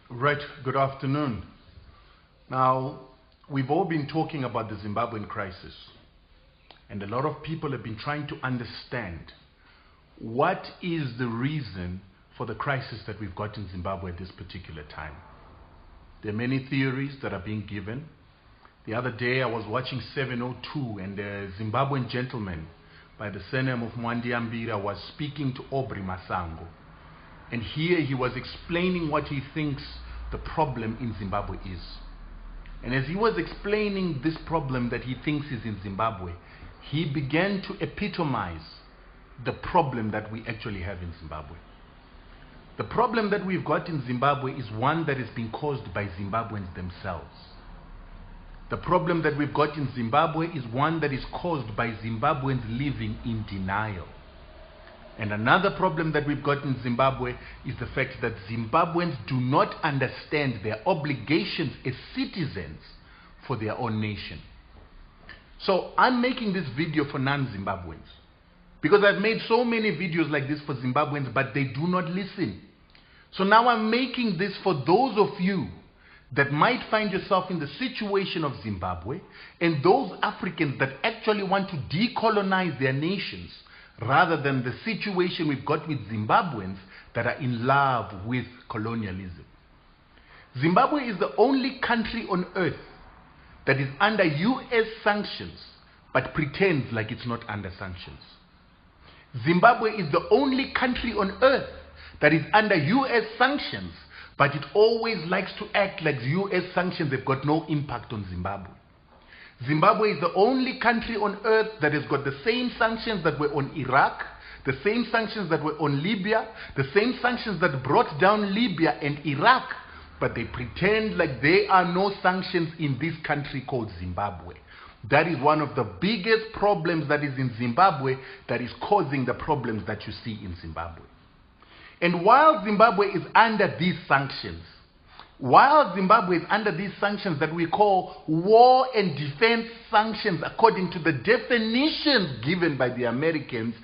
Right, good afternoon. Now, we've all been talking about the Zimbabwean crisis, and a lot of people have been trying to understand what is the reason for the crisis that we've got in Zimbabwe at this particular time. There are many theories that are being given. The other day I was watching 702 and a Zimbabwean gentleman by the surname of Mwandi Ambira was speaking to Aubrey Masango. And here he was explaining what he thinks the problem in Zimbabwe is. And as he was explaining this problem that he thinks is in Zimbabwe, he began to epitomize the problem that we actually have in Zimbabwe. The problem that we've got in Zimbabwe is one that is being caused by Zimbabweans themselves. The problem that we've got in Zimbabwe is one that is caused by Zimbabweans living in denial. And another problem that we've got in Zimbabwe is the fact that Zimbabweans do not understand their obligations as citizens for their own nation. So I'm making this video for non-Zimbabweans, because I've made so many videos like this for Zimbabweans, but they do not listen. So now I'm making this for those of you that might find yourself in the situation of Zimbabwe, and those Africans that actually want to decolonize their nations, rather than the situation we've got with Zimbabweans that are in love with colonialism. Zimbabwe is the only country on earth that is under US sanctions but pretends like it's not under sanctions. Zimbabwe is the only country on earth that is under US sanctions, but it always likes to act like US sanctions have got no impact on Zimbabwe. Zimbabwe is the only country on earth that has got the same sanctions that were on Iraq, the same sanctions that were on Libya, the same sanctions that brought down Libya and Iraq, but they pretend like there are no sanctions in this country called Zimbabwe. That is one of the biggest problems that is in Zimbabwe that is causing the problems that you see in Zimbabwe. And while Zimbabwe is under these sanctions, that we call war and defense sanctions, according to the definitions given by the Americans,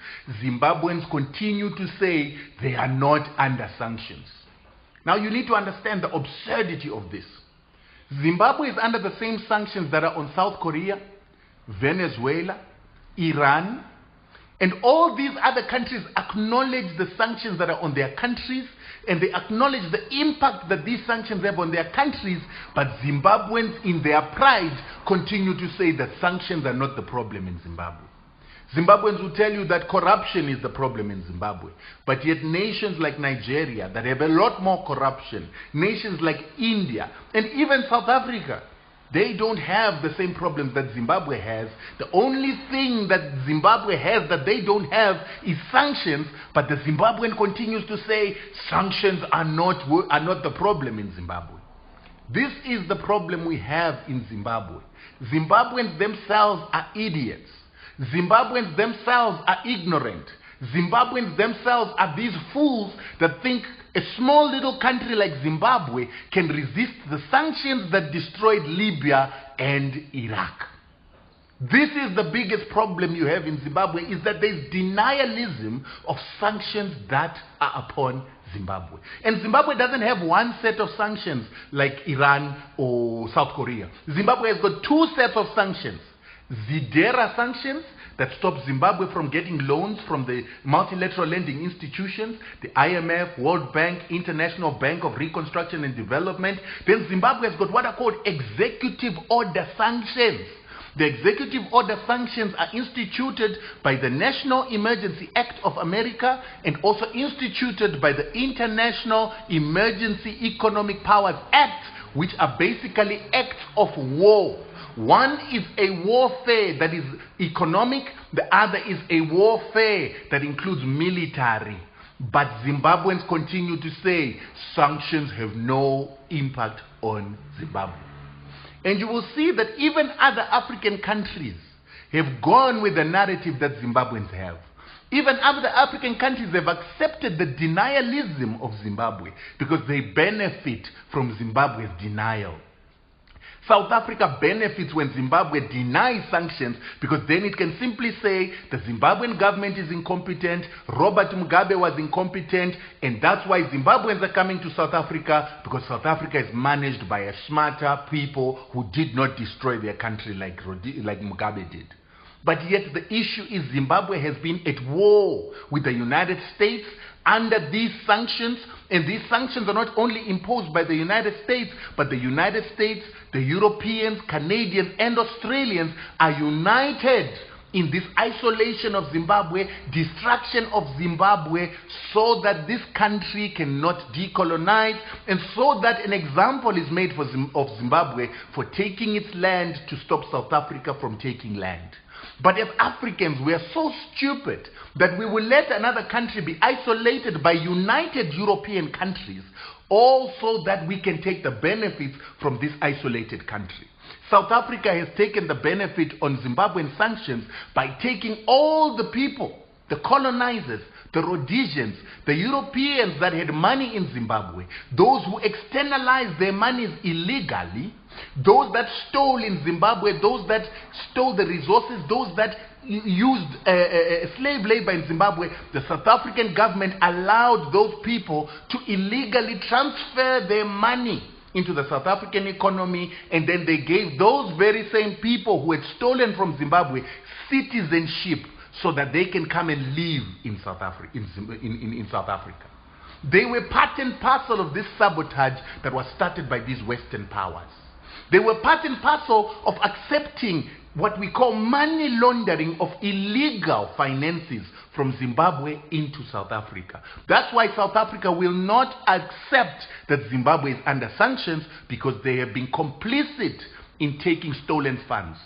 Zimbabweans continue to say they are not under sanctions. Now you need to understand the absurdity of this. Zimbabwe is under the same sanctions that are on South Korea, Venezuela, Iran, and all these other countries acknowledge the sanctions that are on their countries, and they acknowledge the impact that these sanctions have on their countries, but Zimbabweans in their pride continue to say that sanctions are not the problem in Zimbabwe. Zimbabweans will tell you that corruption is the problem in Zimbabwe, but yet nations like Nigeria that have a lot more corruption, nations like India, and even South Africa, they don't have the same problems that Zimbabwe has. The only thing that Zimbabwe has that they don't have is sanctions, but the Zimbabwean continues to say sanctions are not the problem in Zimbabwe. This is the problem we have in Zimbabwe. Zimbabweans themselves are idiots. Zimbabweans themselves are ignorant. Zimbabweans themselves are these fools that think a small little country like Zimbabwe can resist the sanctions that destroyed Libya and Iraq. This is the biggest problem you have in Zimbabwe, is that there's denialism of sanctions that are upon Zimbabwe. And Zimbabwe doesn't have one set of sanctions like Iran or South Korea. Zimbabwe has got two sets of sanctions. Zidera sanctions that stop Zimbabwe from getting loans from the multilateral lending institutions, the IMF, World Bank, International Bank of Reconstruction and Development. Then Zimbabwe has got what are called executive order sanctions. The executive order sanctions are instituted by the National Emergency Act of America and also instituted by the International Emergency Economic Powers Act, which are basically acts of war. One is a warfare that is economic, the other is a warfare that includes military. But Zimbabweans continue to say sanctions have no impact on Zimbabwe. And you will see that even other African countries have gone with the narrative that Zimbabweans have. Even other African countries have accepted the denialism of Zimbabwe because they benefit from Zimbabwe's denial. South Africa benefits when Zimbabwe denies sanctions, because then it can simply say the Zimbabwean government is incompetent, Robert Mugabe was incompetent, and that's why Zimbabweans are coming to South Africa, because South Africa is managed by a smarter people who did not destroy their country like Mugabe did. But yet the issue is Zimbabwe has been at war with the United States under these sanctions, and these sanctions are not only imposed by the United States, but the United States, the Europeans, Canadians, and Australians are united in this isolation of Zimbabwe, destruction of Zimbabwe, so that this country cannot decolonize, and so that an example is made of Zimbabwe for taking its land to stop South Africa from taking land. But as Africans, we are so stupid that we will let another country be isolated by united European countries, all so that we can take the benefits from this isolated country. South Africa has taken the benefit on Zimbabwean sanctions by taking all the people, the colonizers, the Rhodesians, the Europeans that had money in Zimbabwe, those who externalized their monies illegally, those that stole in Zimbabwe, those that stole the resources, those that used slave labor in Zimbabwe. The South African government allowed those people to illegally transfer their money into the South African economy, and then they gave those very same people who had stolen from Zimbabwe citizenship so that they can come and live in South Africa. In South Africa. They were part and parcel of this sabotage that was started by these Western powers. They were part and parcel of accepting what we call money laundering of illegal finances from Zimbabwe into South Africa. That's why South Africa will not accept that Zimbabwe is under sanctions, because they have been complicit in taking stolen funds.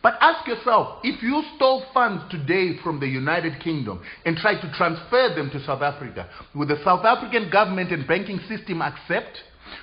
But ask yourself, if you stole funds today from the United Kingdom and try to transfer them to South Africa, would the South African government and banking system accept?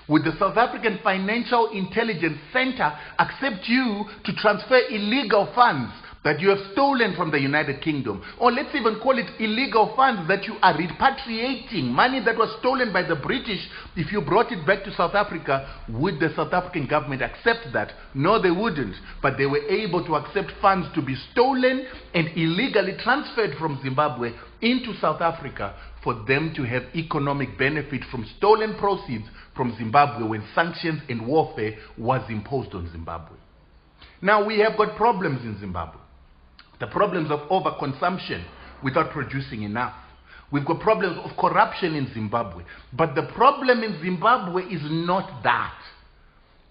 Would the South African Financial Intelligence Center accept you to transfer illegal funds that you have stolen from the United Kingdom? Or let's even call it illegal funds that you are repatriating, money that was stolen by the British. If you brought it back to South Africa, would the South African government accept that? No, they wouldn't. But they were able to accept funds to be stolen and illegally transferred from Zimbabwe into South Africa for them to have economic benefit from stolen proceeds from Zimbabwe when sanctions and warfare was imposed on Zimbabwe. Now we have got problems in Zimbabwe. The problems of overconsumption without producing enough. We've got problems of corruption in Zimbabwe. But the problem in Zimbabwe is not that.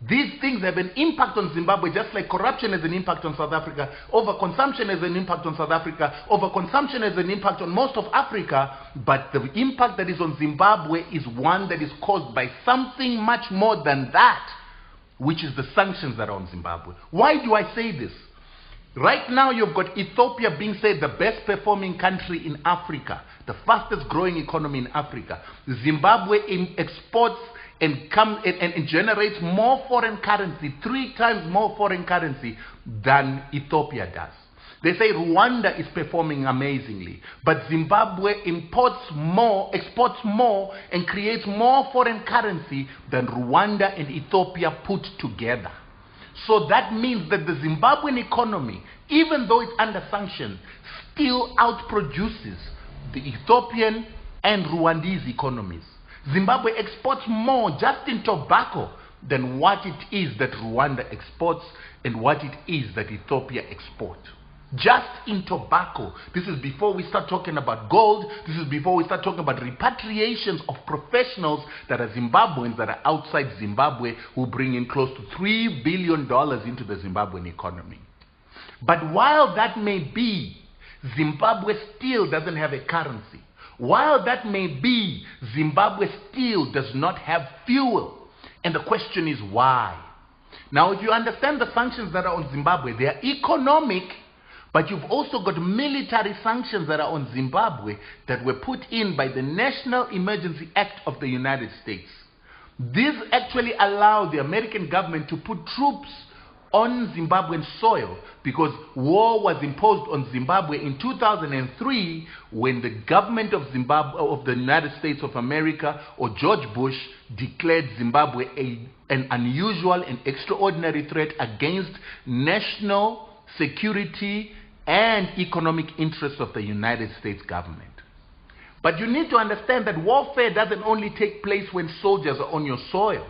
These things have an impact on Zimbabwe, just like corruption has an impact on South Africa, overconsumption has an impact on South Africa, overconsumption has an impact on most of Africa, but the impact that is on Zimbabwe is one that is caused by something much more than that, which is the sanctions that are on Zimbabwe. Why do I say this? Right now you've got Ethiopia being said the best performing country in Africa, the fastest growing economy in Africa. Zimbabwe exports and generates more foreign currency, 3 times more foreign currency than Ethiopia does. They say Rwanda is performing amazingly, but Zimbabwe exports more and creates more foreign currency than Rwanda and Ethiopia put together. So that means that the Zimbabwean economy, even though it's under sanctions, still outproduces the Ethiopian and Rwandese economies. Zimbabwe exports more just in tobacco than what it is that Rwanda exports and what it is that Ethiopia exports. Just in tobacco. This is before we start talking about gold. This is before we start talking about repatriations of professionals that are Zimbabweans that are outside Zimbabwe, who bring in close to $3 billion into the Zimbabwean economy. But while that may be, Zimbabwe still doesn't have a currency. While that may be, Zimbabwe still does not have fuel. And the question is why? Now, if you understand the sanctions that are on Zimbabwe, they are economic, but you've also got military sanctions that are on Zimbabwe that were put in by the National Emergency Act of the United States. This actually allowed the American government to put troops on Zimbabwean soil, because war was imposed on Zimbabwe in 2003 when the government of Zimbabwe, of the United States of America, or George Bush, declared Zimbabwe an unusual and extraordinary threat against national security and economic interests of the United States government. But you need to understand that warfare doesn't only take place when soldiers are on your soil.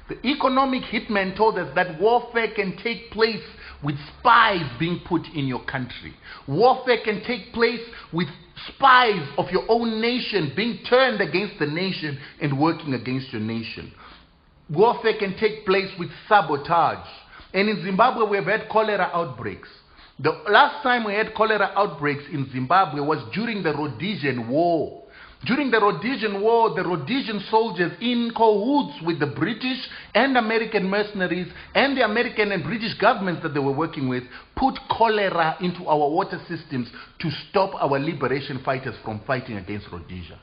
The economic hitman told us that warfare can take place with spies being put in your country. Warfare can take place with spies of your own nation being turned against the nation and working against your nation. Warfare can take place with sabotage. And in Zimbabwe, we have had cholera outbreaks. The last time we had cholera outbreaks in Zimbabwe was during the Rhodesian War. During the Rhodesian War, the Rhodesian soldiers, in cahoots with the British and American mercenaries and the American and British governments that they were working with, put cholera into our water systems to stop our liberation fighters from fighting against Rhodesia.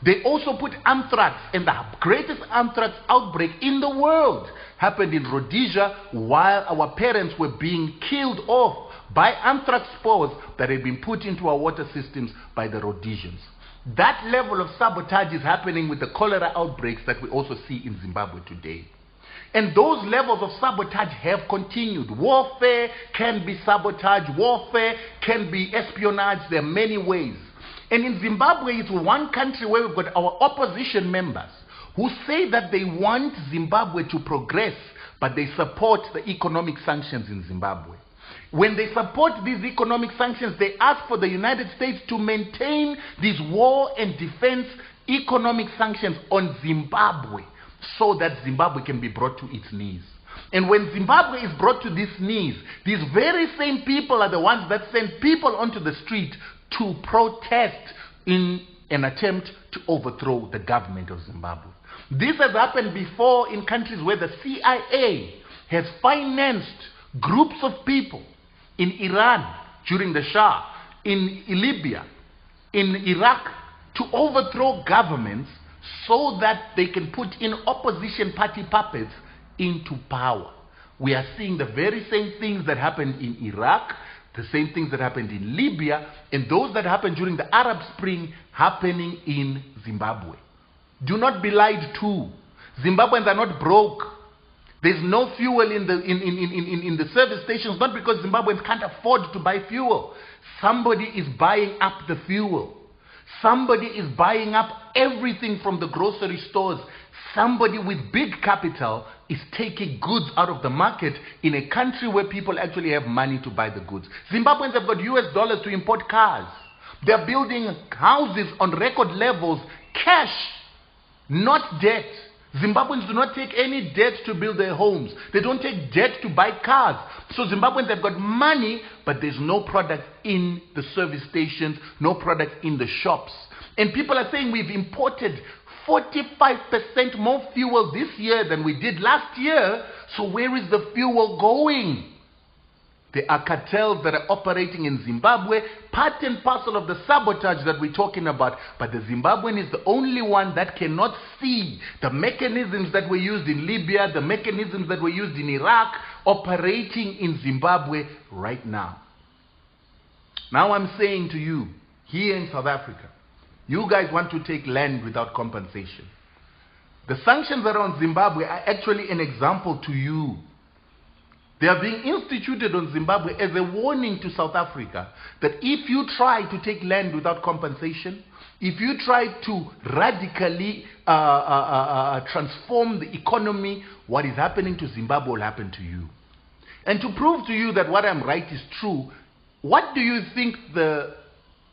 They also put anthrax, and the greatest anthrax outbreak in the world happened in Rhodesia while our parents were being killed off by anthrax spores that had been put into our water systems by the Rhodesians. That level of sabotage is happening with the cholera outbreaks that we also see in Zimbabwe today. And those levels of sabotage have continued. Warfare can be sabotage. Warfare can be espionage. There are many ways. And in Zimbabwe, it's one country where we've got our opposition members who say that they want Zimbabwe to progress, but they support the economic sanctions in Zimbabwe. When they support these economic sanctions, they ask for the United States to maintain these war and defense economic sanctions on Zimbabwe so that Zimbabwe can be brought to its knees. And when Zimbabwe is brought to these knees, these very same people are the ones that send people onto the street to protest in an attempt to overthrow the government of Zimbabwe. This has happened before in countries where the CIA has financed groups of people. In Iran, during the Shah, in Libya, in Iraq, to overthrow governments so that they can put in opposition party puppets into power. We are seeing the very same things that happened in Iraq, the same things that happened in Libya, and those that happened during the Arab Spring happening in Zimbabwe. Do not be lied to. Zimbabweans are not broke. There's no fuel in the service stations, not because Zimbabweans can't afford to buy fuel. Somebody is buying up the fuel. Somebody is buying up everything from the grocery stores. Somebody with big capital is taking goods out of the market in a country where people actually have money to buy the goods. Zimbabweans have got US dollars to import cars. They're building houses on record levels, cash, not debt. Zimbabweans do not take any debt to build their homes. They don't take debt to buy cars. So Zimbabweans have got money, but there's no product in the service stations, no product in the shops. And people are saying we've imported 45% more fuel this year than we did last year. So where is the fuel going? There are cartels that are operating in Zimbabwe, part and parcel of the sabotage that we're talking about. But the Zimbabwean is the only one that cannot see the mechanisms that were used in Libya, the mechanisms that were used in Iraq, operating in Zimbabwe right now. Now I'm saying to you, here in South Africa, you guys want to take land without compensation. The sanctions around Zimbabwe are actually an example to you. They are being instituted on Zimbabwe as a warning to South Africa that if you try to take land without compensation, if you try to radically transform the economy, what is happening to Zimbabwe will happen to you. And to prove to you that what I'm right is true, what do you think the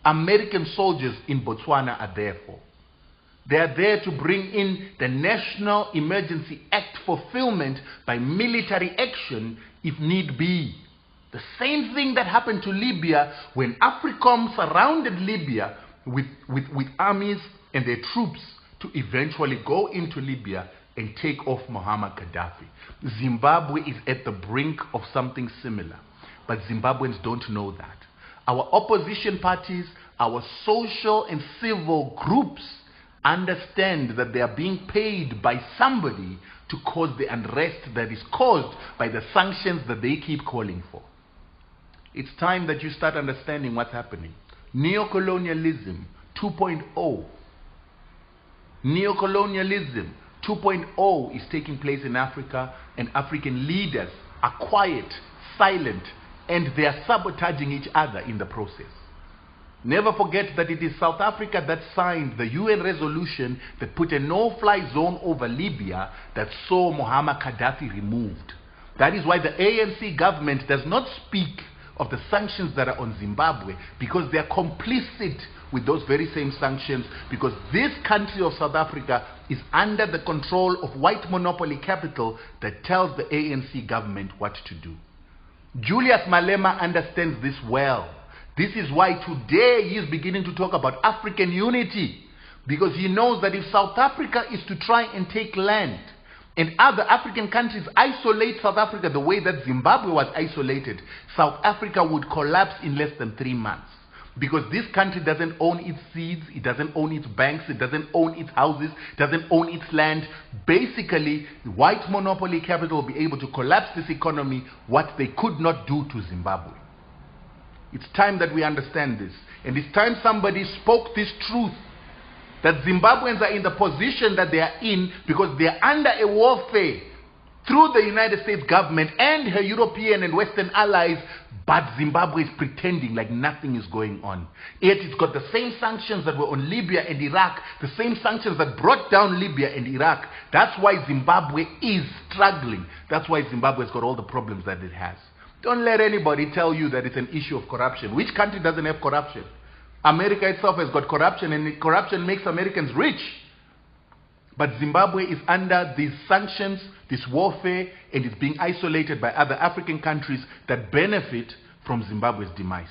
American soldiers in Botswana are there for? They are there to bring in the National Emergency Act fulfillment by military action if need be. The same thing that happened to Libya when AFRICOM surrounded Libya with armies and their troops to eventually go into Libya and take off Muammar Gaddafi. Zimbabwe is at the brink of something similar, but Zimbabweans don't know that. Our opposition parties, our social and civil groups understand that they are being paid by somebody to cause the unrest that is caused by the sanctions that they keep calling for. It's time that you start understanding what's happening. Neocolonialism 2.0. Neocolonialism 2.0 is taking place in Africa, and African leaders are quiet, silent, and they are sabotaging each other in the process. Never forget that it is South Africa that signed the UN resolution that put a no-fly zone over Libya that saw Muammar Gaddafi removed. That is why the ANC government does not speak of the sanctions that are on Zimbabwe, because they are complicit with those very same sanctions, because this country of South Africa is under the control of white monopoly capital that tells the ANC government what to do. Julius Malema understands this well. This is why today he is beginning to talk about African unity, because he knows that if South Africa is to try and take land and other African countries isolate South Africa the way that Zimbabwe was isolated, South Africa would collapse in less than 3 months. Because this country doesn't own its seeds, it doesn't own its banks, it doesn't own its houses, it doesn't own its land. Basically, white monopoly capital will be able to collapse this economy, what they could not do to Zimbabwe. It's time that we understand this. And it's time somebody spoke this truth, that Zimbabweans are in the position that they are in because they are under a warfare through the United States government and her European and Western allies, but Zimbabwe is pretending like nothing is going on. Yet it's got the same sanctions that were on Libya and Iraq, the same sanctions that brought down Libya and Iraq. That's why Zimbabwe is struggling. That's why Zimbabwe has got all the problems that it has. Don't let anybody tell you that it's an issue of corruption. Which country doesn't have corruption? America itself has got corruption, and corruption makes Americans rich. But Zimbabwe is under these sanctions, this warfare, and is being isolated by other African countries that benefit from Zimbabwe's demise.